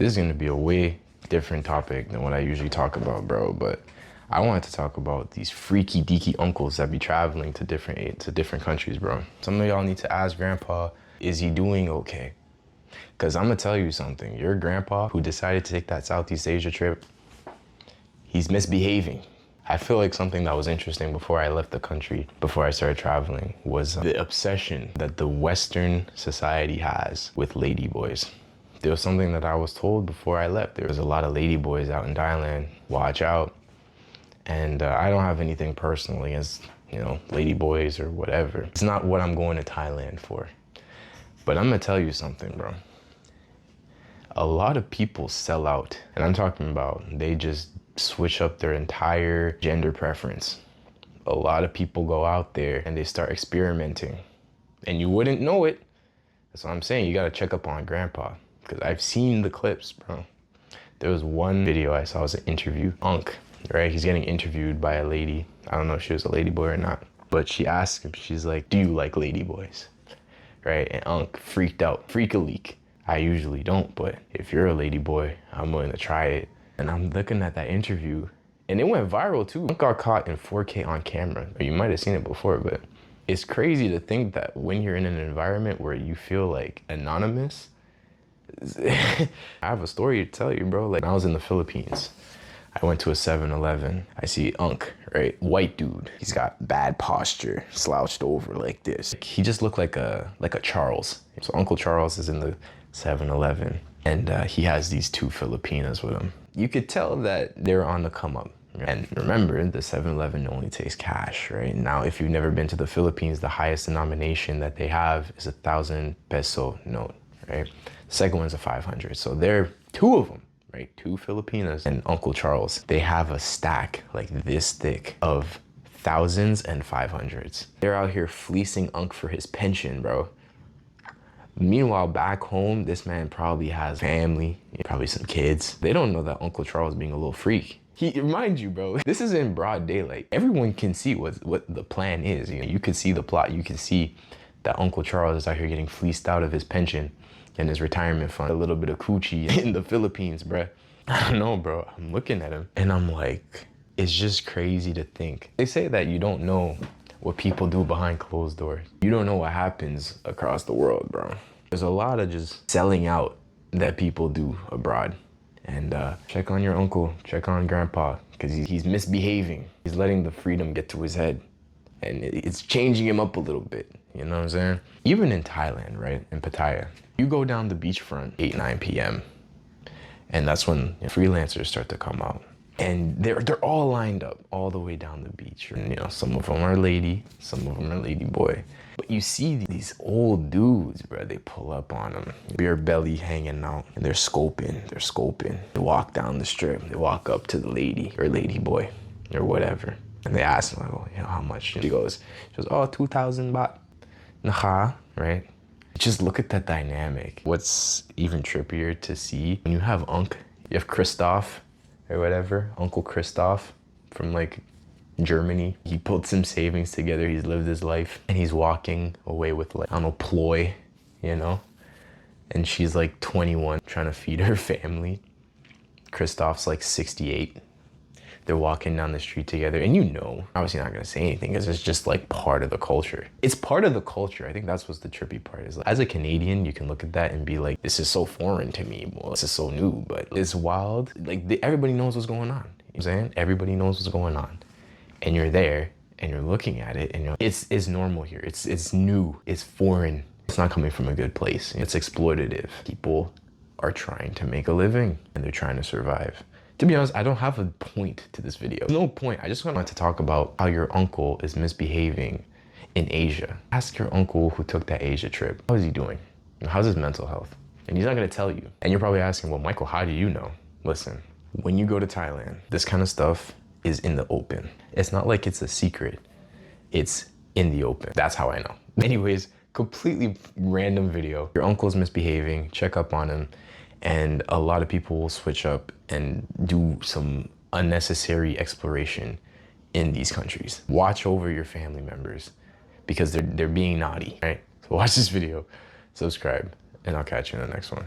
This is gonna be a way different topic than what I usually talk about, bro, but I wanted to talk about these freaky deaky uncles that be traveling to different countries, bro. Some of y'all need to ask grandpa, is he doing okay? Because I'm gonna tell you something. Your grandpa who decided to take that Southeast Asia trip, he's misbehaving. I feel like something that was interesting before I left the country, before I started traveling, was the obsession that the Western society has with ladyboys. There was something that I was told before I left. There was a lot of ladyboys out in Thailand. Watch out. And I don't have anything personal against, ladyboys or whatever. It's not what I'm going to Thailand for. But I'm gonna tell you something, bro. A lot of people sell out, and I'm talking about they just switch up their entire gender preference. A lot of people go out there and they start experimenting, and you wouldn't know it. That's what I'm saying. You gotta check up on grandpa, because I've seen the clips, bro. There was one video I saw, it was an interview. Unc, right? He's getting interviewed by a lady. I don't know if she was a ladyboy or not, but she asked him, she's like, do you like ladyboys? Right? And Unc freaked out, freak-a-leak. I usually don't, but if you're a ladyboy, I'm willing to try it. And I'm looking at that interview, and it went viral too. Unc got caught in 4K on camera. Or you might have seen it before, but it's crazy to think that when you're in an environment where you feel like anonymous, I have a story to tell you, bro. Like, when I was in the Philippines, I went to a 7-Eleven. I see Unc, right? White dude. He's got bad posture, slouched over like this. He just looked like a Charles. So Uncle Charles is in the 7-Eleven, and he has these two Filipinas with him. You could tell that they're on the come up. And remember, the 7-Eleven only takes cash, right? Now, if you've never been to the Philippines, the highest denomination that they have is 1,000 peso note, right? The second one's a 500. So there are two of them, right? Two Filipinas and Uncle Charles. They have a stack like this thick of thousands and 500s. They're out here fleecing Unc for his pension, bro. Meanwhile, back home, this man probably has family, probably some kids. They don't know that Uncle Charles being a little freak. Mind you, bro, this is in broad daylight. Everyone can see what the plan is. You can see the plot. You can see that Uncle Charles is out here getting fleeced out of his pension and his retirement fund. A little bit of coochie in the Philippines, bro. I don't know, bro. I'm looking at him and I'm like, it's just crazy to think. They say that you don't know what people do behind closed doors. You don't know what happens across the world, bro. There's a lot of just selling out that people do abroad. And check on your uncle, check on grandpa, because he's misbehaving. He's letting the freedom get to his head. And it's changing him up a little bit, you know what I'm saying? Even in Thailand, right, in Pattaya, you go down the beachfront 8, 9 p.m. And that's when freelancers start to come out. And they're all lined up all the way down the beach. And, some of them are lady, some of them are lady boy. But you see these old dudes, bro, they pull up on them. Beer belly hanging out, and they're scoping. They walk down the strip, they walk up to the lady or lady boy or whatever. And they ask him, like, how much? She goes, 2,000 baht. Nah, right? Just look at that dynamic. What's even trippier to see, when you have Unc, you have Christoph, or whatever, Uncle Christoph from like Germany. He put some savings together, he's lived his life, and he's walking away with like, I don't know, ploy, And she's like 21, trying to feed her family. Christoph's like 68. They're walking down the street together, and obviously not gonna say anything because it's just like part of the culture. It's part of the culture. I think that's what's the trippy part is. Like, as a Canadian, you can look at that and be like, this is so foreign to me. Well, this is so new, but it's wild. Like everybody knows what's going on. You know what I'm saying? Everybody knows what's going on. And you're there and you're looking at it and it's normal here. It's new, it's foreign. It's not coming from a good place. It's exploitative. People are trying to make a living and they're trying to survive. To be honest, I don't have a point to this video. No point. I just wanted to talk about how your uncle is misbehaving in Asia. Ask your uncle who took that Asia trip. How is he doing? How's his mental health? And he's not gonna tell you. And you're probably asking, well, Michael, how do you know? Listen, when you go to Thailand, this kind of stuff is in the open. It's not like it's a secret. It's in the open. That's how I know. Anyways, completely random video. Your uncle's misbehaving, check up on him. And a lot of people will switch up and do some unnecessary exploration in these countries. Watch over your family members because they're being naughty, right? So watch this video, subscribe, and I'll catch you in the next one.